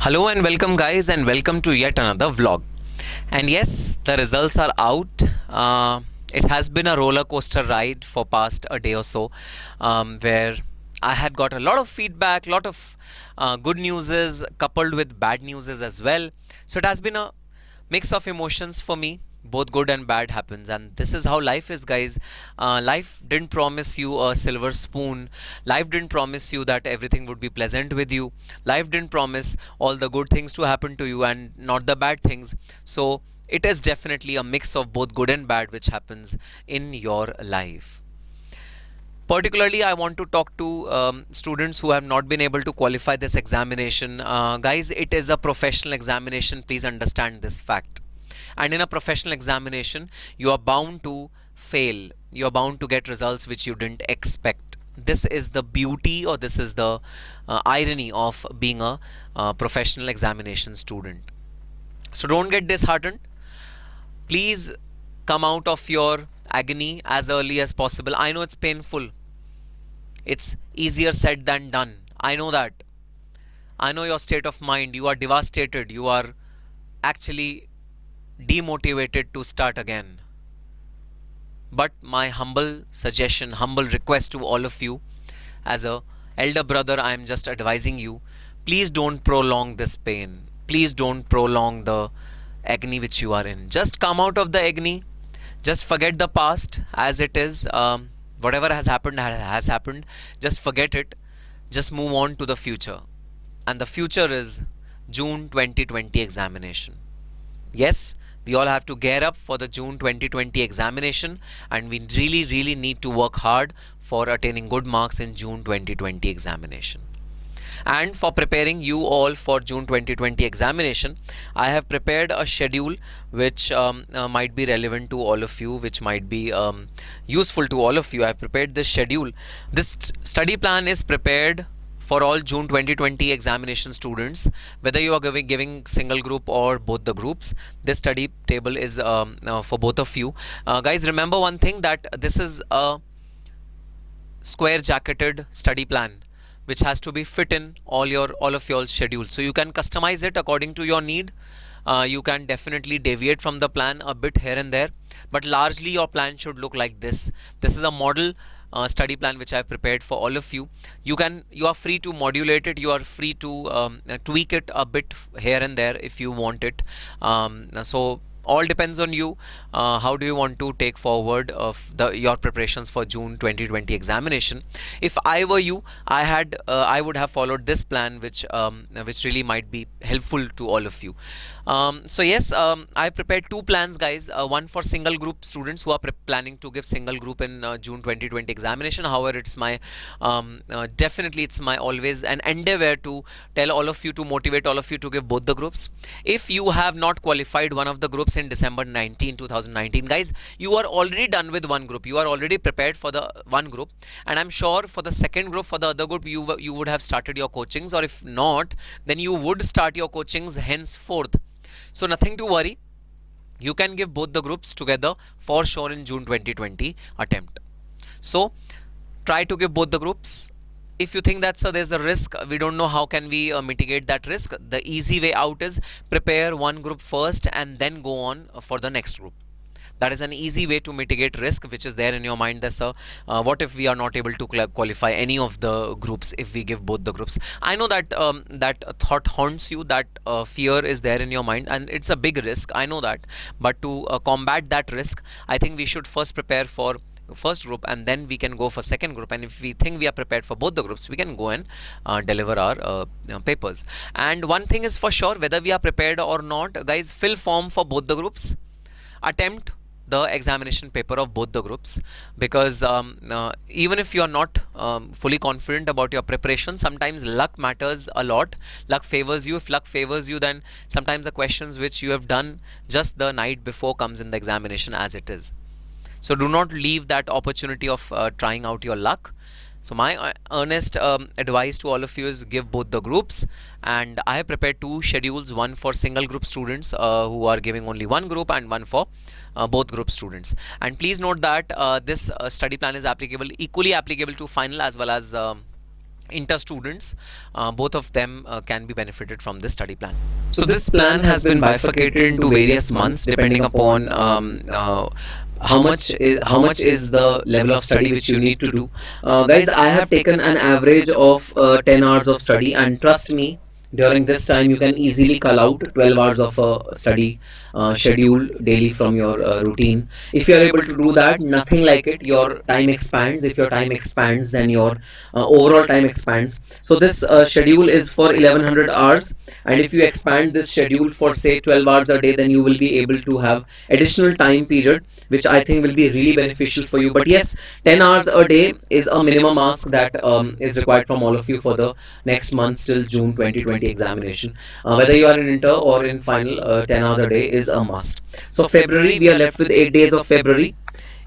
Hello and welcome, guys, and welcome to yet another vlog. And yes, the results are out. It has been a roller coaster ride for past a day or so, where I had got a lot of feedback, lot of good newses coupled with bad newses as well. So it has been a mix of emotions for me. Both good and bad happens, and this is how life is, guys. Life didn't promise you a silver spoon. Life didn't promise you that everything would be pleasant with you. Life didn't promise all the good things to happen to you and not the bad things. So it is definitely a mix of both good and bad which happens in your life. Particularly, I want to talk to students who have not been able to qualify this examination. Guys, it is a professional examination. Please understand this fact. And in a professional examination, you are bound to fail. You are bound to get results which you didn't expect. This is the beauty, or this is the irony of being a professional examination student. So don't get disheartened. Please come out of your agony as early as possible. I know it's painful. It's easier said than done. I know that. I know your state of mind. You are devastated. You are actually demotivated to start again. But my humble suggestion, humble request to all of you, as a elder brother, I am just advising you, please don't prolong this pain. Please don't prolong the agony which you are in. Just come out of the agony. Just forget the past as it is. Whatever has happened has happened. Just forget it. Just move on to the future. And the future is June 2020 examination. Yes, we all have to gear up for the June 2020 examination, and we really need to work hard for attaining good marks in June 2020 examination. And for preparing you all for June 2020 examination, I have prepared a schedule which might be relevant to all of you, which might be useful to all of you. I have prepared this schedule. This study plan is prepared for all June 2020 examination students, whether you are giving single group or both the groups. This study table is for both of you. Guys, remember one thing, that this is a square jacketed study plan which has to be fit in all of your schedule. So you can customize it according to your need. You can definitely deviate from the plan a bit here and there, but largely your plan should look like this. This is a model study plan which I have prepared for all of you. You are free to modulate it. You are free to tweak it a bit here and there if you want it. So all depends on you. How do you want to take forward of your preparations for June 2020 examination? If I were you, I would have followed this plan, which really might be helpful to all of you. So yes, I prepared two plans, guys. One for single group students who are planning to give single group in June 2020 examination. However, it's my definitely it's my always an endeavor to tell all of you, to motivate all of you to give both the groups. If you have not qualified one of the groups in December 2019, guys, you are already done with one group. You are already prepared for the one group, and I'm sure for the second group, for the other group, you would have started your coachings, or if not, then you would start your coachings henceforth. So nothing to worry. You can give both the groups together for sure in June 2020 attempt. So try to give both the groups. If you think that there's a risk, we don't know how can we mitigate that risk. The easy way out is prepare one group first and then go on for the next group. That is an easy way to mitigate risk which is there in your mind. That's what if we are not able to qualify any of the groups if we give both the groups? I know that that thought haunts you, that fear is there in your mind, and it's a big risk, I know that. But to combat that risk, I think we should first prepare for first group, and then we can go for second group. And if we think we are prepared for both the groups, we can go and deliver our papers. And one thing is for sure, whether we are prepared or not, guys, fill form for both the groups. Attempt the examination paper of both the groups, because even if you are not fully confident about your preparation, sometimes luck matters a lot. Luck favors you. If luck favors you, then sometimes the questions which you have done just the night before comes in the examination as it is. So do not leave that opportunity of trying out your luck. So my earnest advice to all of you is give both the groups, and I have prepared two schedules, one for single group students who are giving only one group, and one for both group students. And please note that this study plan is equally applicable to final as well as inter students, both of them can be benefited from this study plan. So this plan has been bifurcated into various months depending upon how much is the level of study which you need to do. Guys, I have taken an average of 10 hours of study, and trust me, during this time you can easily cull out 12 hours of study schedule daily from your routine. If you are able to do that, nothing like it, your time expands. If your time expands, then your overall time expands. So this schedule is for 1100 hours, and if you expand this schedule for say 12 hours a day, then you will be able to have additional time period, which I think will be really beneficial for you. But yes, 10 hours a day is a minimum ask that is required from all of you for the next month till June 2020 examination. Whether you are in inter or in final, 10 hours a day is a must. So February, we are left with 8 days of February,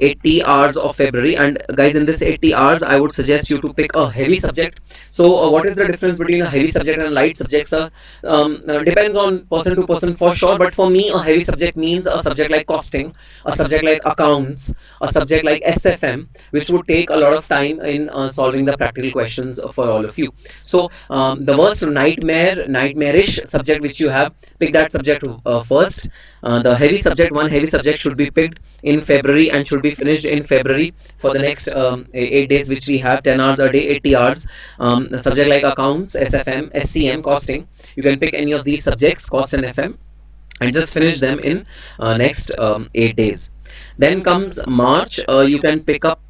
80 hours of February, and guys, in this 80 hours I would suggest you to pick a heavy subject. So what is the difference between a heavy subject and light subjects? Depends on person to person for sure, but for me a heavy subject means a subject like costing, a subject like accounts, a subject like SFM, which would take a lot of time in solving the practical questions for all of you. So the worst nightmarish subject which you have, pick that subject first. The heavy subject, one heavy subject should be picked in February and should be finished in February for the next 8 days which we have, 10 hours a day, 80 hours. A subject like accounts, SFM, SCM, costing, you can pick any of these subjects, cost and FM, and just finish them in next 8 days. Then comes March. You can pick up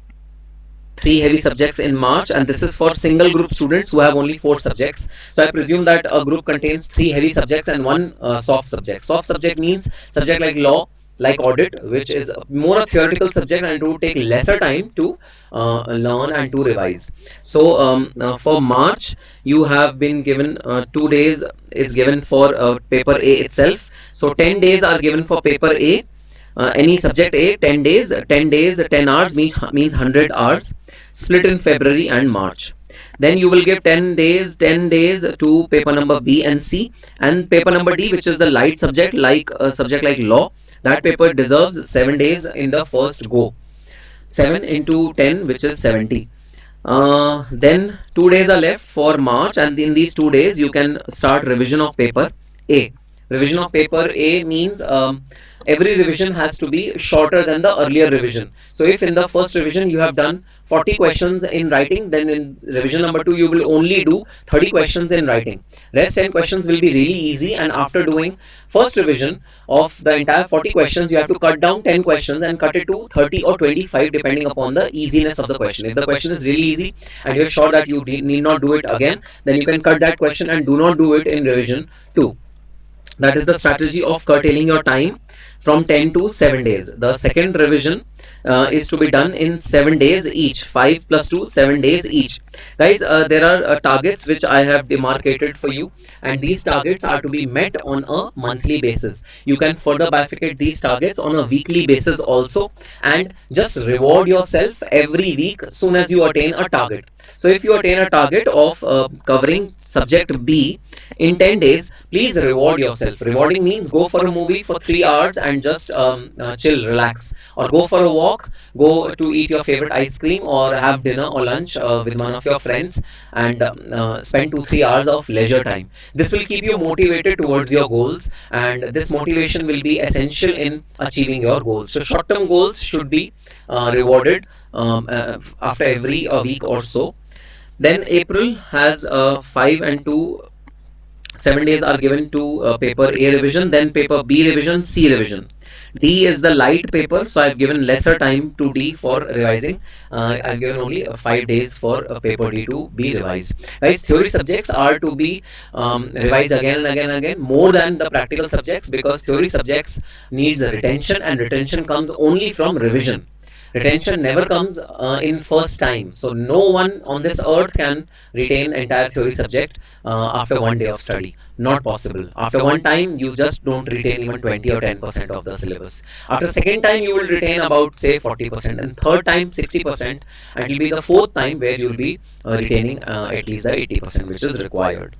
3 heavy subjects in March, and this is for single group students who have only 4 subjects. So I presume that a group contains 3 heavy subjects and 1 soft subject. Soft subject means subject like law, like audit, which is more a theoretical subject and it would take lesser time to learn and to revise. So for March, you have been given 2 days is given for paper A itself. So 10 days are given for paper A. Any subject A, 10 days, 10 hours means 100 hours, split in February and March. Then you will give 10 days to paper number B and C, and paper number D, which is the light subject, like a subject like law. That paper deserves 7 days in the first go. 7 into 10, which is 70. Then 2 days are left for March, and in these 2 days you can start revision of paper A. Revision of paper A means every revision has to be shorter than the earlier revision. So if in the first revision you have done 40 questions in writing, then in revision number 2 you will only do 30 questions in writing. Rest 10 questions will be really easy, and after doing first revision of the entire 40 questions, you have to cut down 10 questions and cut it to 30 or 25 depending upon the easiness of the question. If the question is really easy and you're sure that you need not do it again, then you can cut that question and do not do it in revision 2. That is the strategy of curtailing your time from 10 to 7 days. The second revision is to be done in 7 days each. 5 plus 2, 7 days each. Guys, there are targets which I have demarcated for you, and these targets are to be met on a monthly basis. You can further bifurcate these targets on a weekly basis also, and just reward yourself every week soon as you attain a target. So if you attain a target of covering subject B in 10 days, please reward yourself. Rewarding means go for a movie for 3 hours and just chill, relax, or go for a walk, go to eat your favorite ice cream, or have dinner or lunch with one of your friends, and spend 2-3 hours of leisure time. This will keep you motivated towards your goals, and this motivation will be essential in achieving your goals. So short-term goals should be rewarded after every week or so. Then April has 5 and 2, 7 days are given to paper A revision, then paper B revision, C revision. D is the light paper, so I've given lesser time to D for revising. I've given only 5 days for paper D to be revised. Guys, theory subjects are to be revised again and again, more than the practical subjects, because theory subjects needs retention, and retention comes only from revision. Retention never comes in first time. So no one on this earth can retain entire theory subject after 1 day of study. Not possible. After one time, you just don't retain even 20 or 10% of the syllabus. After second time, you will retain about say 40%, and third time 60%, and it will be the fourth time where you will be retaining at least the 80% which is required.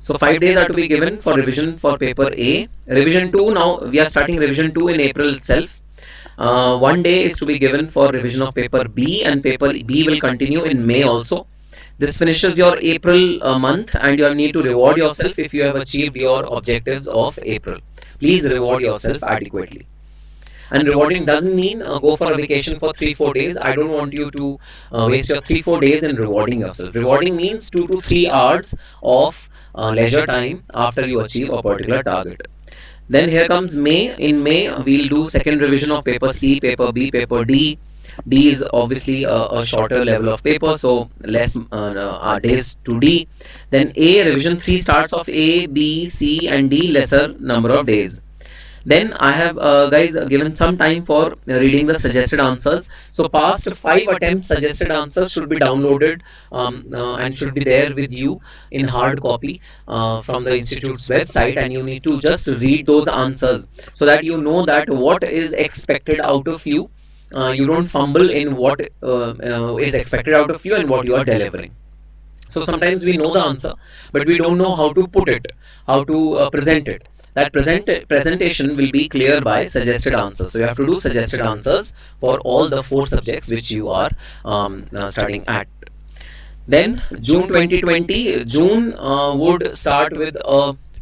So 5 days are to be given for revision for paper A. Revision 2, now we are starting revision 2 in April itself. 1 day is to be given for revision of paper B, and paper B will continue in May also. This finishes your April month, and you need to reward yourself if you have achieved your objectives of April. Please reward yourself adequately. And rewarding doesn't mean go for a vacation for 3-4 days. I don't want you to waste your 3-4 days in rewarding yourself. Rewarding means 2 to 3 hours of leisure time after you achieve a particular target. Then here comes May. In May, we'll do second revision of paper C, paper B, paper D. D is obviously a shorter level of paper, so less days to D. Then A, revision 3 starts of A, B, C and D, lesser number of days. Then I have guys given some time for reading the suggested answers. So past 5 attempts suggested answers should be downloaded and should be there with you in hard copy from the institute's website, and you need to just read those answers so that you know that what is expected out of you. You don't fumble in what is expected out of you and what you are delivering. So sometimes we know the answer, but we don't know how to put it, how to present it. That presentation will be clear by suggested answers. So you have to do suggested answers for all the 4 subjects which you are studying at. Then June 2020, June would start with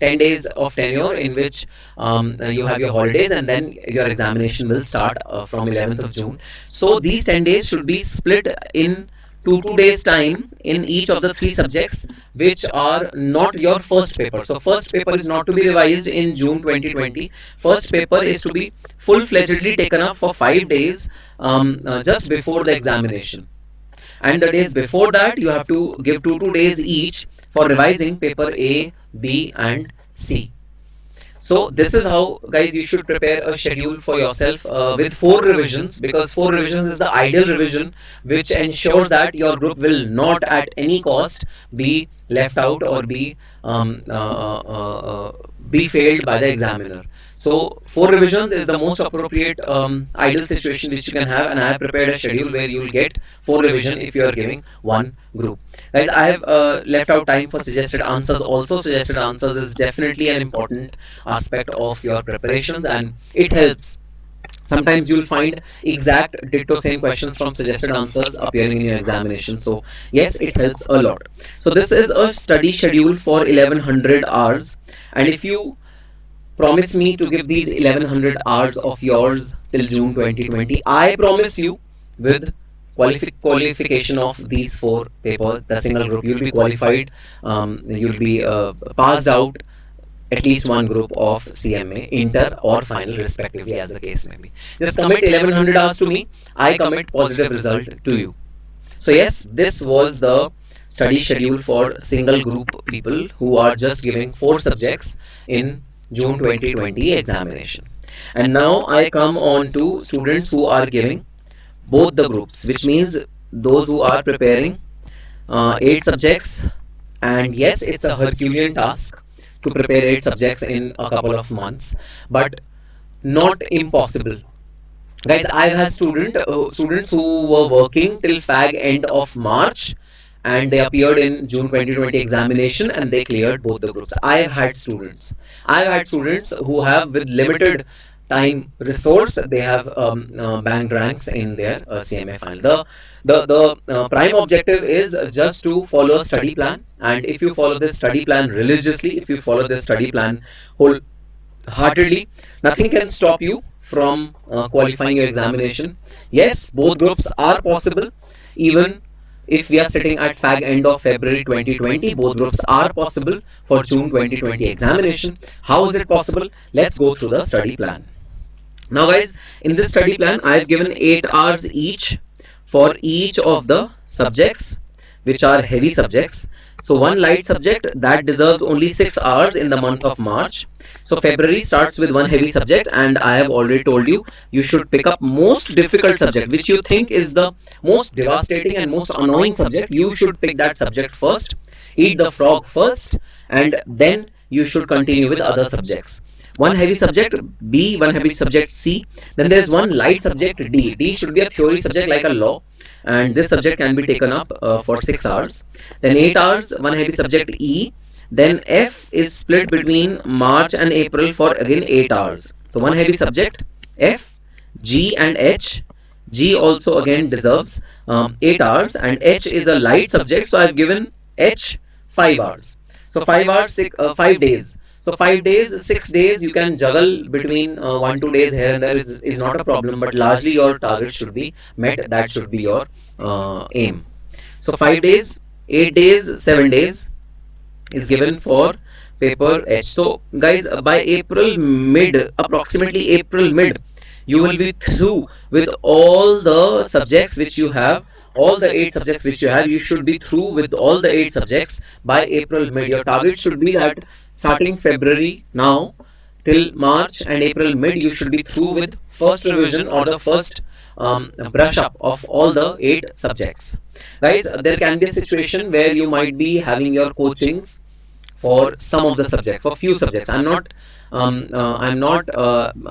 10 days of tenure in which you have your holidays, and then your examination will start from 11th of June. So these 10 days should be split in 2 days time in each of the 3 subjects which are not your first paper. So first paper is not to be revised in June 2020. First paper is to be full-fledgedly taken up for 5 days just before the examination. And the days before that you have to give 2 days each for revising paper A, B and C. So this is how, guys, you should prepare a schedule for yourself with 4 revisions, because 4 revisions is the ideal revision which ensures that your group will not at any cost be left out or be failed by the examiner. So 4 revisions is the most appropriate ideal situation which you can have, and I have prepared a schedule where you will get 4 revision if you are giving 1 group. Guys, I have left out time for suggested answers also. Suggested answers is definitely an important aspect of your preparations, and it helps. Sometimes you will find exact ditto same questions from suggested answers appearing in your examination. So yes, it helps a lot. So this is a study schedule for 1100 hours, and if you promise me to give these 1100 hours of yours till June 2020, I promise you with qualification of these 4 papers, the single group, you will be qualified, you will be passed out at least 1 group of CMA, inter or final respectively, as the case may be. Just commit 1100 hours to me, I commit positive result to you. So yes, this was the study schedule for single group people who are just giving 4 subjects in June 2020 examination. And now I come on to students who are giving both the groups, which means those who are preparing 8 subjects. And yes, it's a Herculean task to prepare 8 subjects in a couple of months, but not impossible. Guys, I've had students who were working till fag end of March, and they appeared in June 2020 examination and they cleared both the groups. I've had students who have, with limited time resource, they have banked ranks in their CMA final. The prime objective is just to follow a study plan, and if you follow this study plan religiously, if you follow this study plan wholeheartedly, nothing can stop you from qualifying your examination. Yes, both groups are possible. Even if we are sitting at fag end of February 2020, both groups are possible for June 2020 examination. How is it possible? Let's go through the study plan. Now guys, in this study plan, I have given 8 hours each for each of the subjects which are heavy subjects. So one light subject that deserves only 6 hours in the month of March. So February starts with one heavy subject, and I have already told you, you should pick up most difficult subject which you think is the most devastating and most annoying subject. You should pick that subject first, eat the frog first, and then you should continue with other subjects. One heavy subject B, one heavy subject C, then there is one light subject D. D should be a theory subject like a law, and this subject can be taken up for 6 hours. Then 8 hours, one heavy subject E. Then F is split between March and April for again 8 hours. So one heavy subject F, G and H, G also again deserves 8 hours, and H is a light subject, so I've given H 5 hours. So 5 hours, 5 days. So 5 days, 6 days you can juggle between 1 2 days here and there is not a problem, but largely your target should be met. That should be your aim. So 5 days, 8 days, 7 days is given for paper H. So guys, by April mid, approximately April mid, you will be through with all the subjects which you have, all the 8 subjects which you have. You should be through with all the 8 subjects by April mid. Your target should be that starting February now till March and April mid, you should be through with first revision or the first brush up of all the 8 subjects. Guys, there can be a situation where you might be having your coachings for some of the subjects, for few subjects. I'm not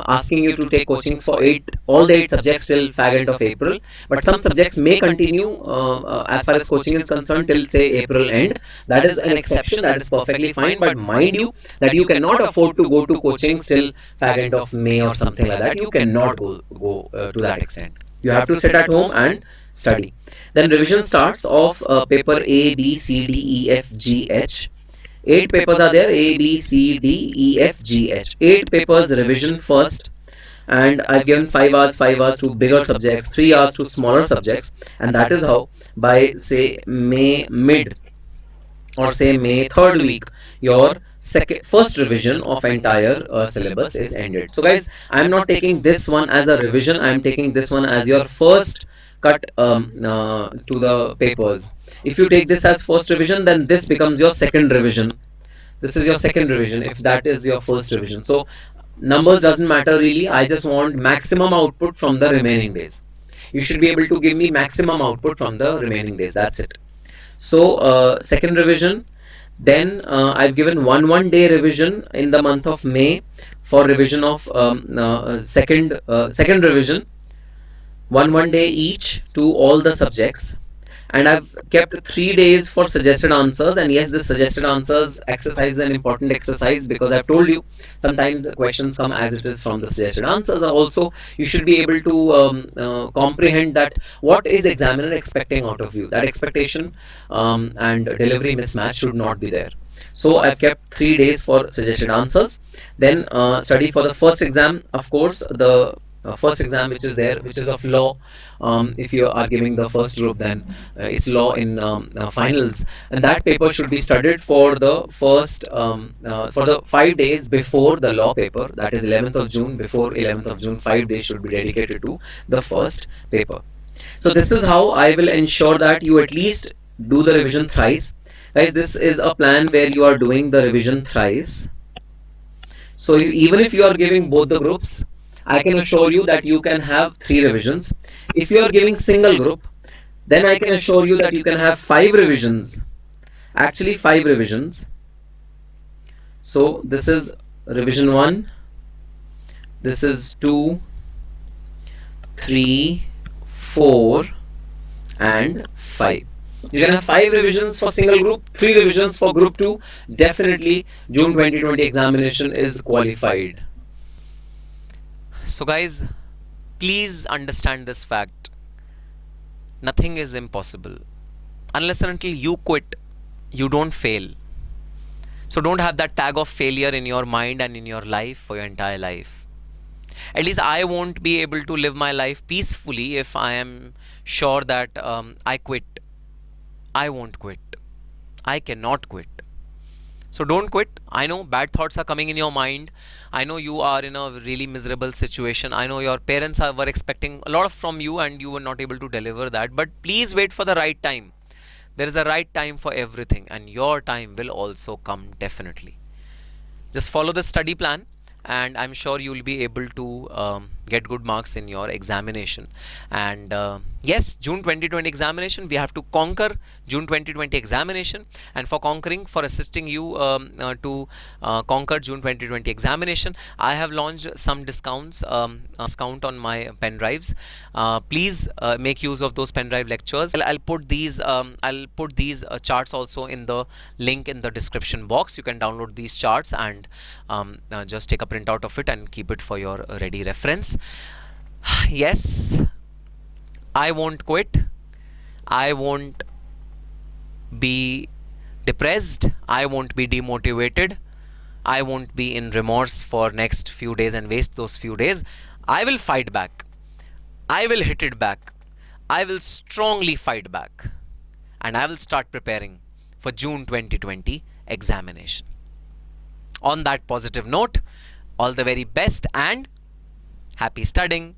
asking you to take coachings for all the 8 subjects till fag end of April, but some subjects may continue as far as coaching is concerned till say April end. That is an exception, that is perfectly fine, but mind you that you cannot afford to go to coachings till fag end of May or something like that. You cannot go to that extent. You have to sit at home and study. Then revision starts of paper A, B, C, D, E, F, G, H. 8 papers are there: A, B, C, D, E, F, G, H. 8 papers revision first, and I've given 5 hours to bigger subjects, 3 hours to smaller subjects, and that is how by say May mid or say May third week, your first revision of entire syllabus is ended. So guys, I'm not taking this one as a revision, I'm taking this one as your first cut to the papers. If you take this as first revision, then this becomes your second revision. This is your second revision if that is your first revision. So numbers doesn't matter really, I just want maximum output from the remaining days. You should be able to give me maximum output from the remaining days, that's it. So second revision, then I've given one day revision in the month of May for revision of second revision, one day each to all the subjects, and I've kept 3 days for suggested answers. And yes, this suggested answers exercise is an important exercise, because I've told you sometimes questions come as it is from the suggested answers. Also, you should be able to comprehend that what is examiner expecting out of you. That expectation and delivery mismatch should not be there. So I've kept 3 days for suggested answers. Then study for the first exam, of course, the first exam which is there, which is of law. If you are giving the first group, then it's law in finals, and that paper should be studied for the first for the 5 days before the law paper, that is 11th of June. Before 11th of June, 5 days should be dedicated to the first paper. So this is how I will ensure that you at least do the revision thrice. Guys, this is a plan where you are doing the revision thrice. So even if you are giving both the groups, I can assure you that you can have 3 revisions. If you are giving single group, then I can assure you that you can have 5 revisions. Actually 5 revisions. So this is revision 1, this is 2, 3, 4 and 5. You can have 5 revisions for single group, 3 revisions for group 2. Definitely June 2020 examination is qualified. So guys, please understand this fact. Nothing is impossible. Unless and until you quit, you don't fail. So don't have that tag of failure in your mind and in your life for your entire life. At least I won't be able to live my life peacefully if I am sure that I quit. I won't quit. I cannot quit. So don't quit. I know bad thoughts are coming in your mind. I know you are in a really miserable situation. I know your parents were expecting a lot from you and you were not able to deliver that. But please wait for the right time. There is a right time for everything, and your time will also come definitely. Just follow the study plan, and I'm sure you will be able to get good marks in your examination. And yes, June 2020 examination, we have to conquer June 2020 examination, and for conquering, for assisting you to conquer June 2020 examination, I have launched some discounts, discount on my pen drives. Please make use of those pen drive lectures. I'll put these charts also in the link in the description box. You can download these charts and just take a print out of it and keep it for your ready reference. Yes, I won't quit. I won't be depressed. I won't be demotivated. I won't be in remorse for next few days and waste those few days. I will fight back. I will hit it back. I will strongly fight back. And I will start preparing for June 2020 examination. On that positive note, all the very best and happy studying.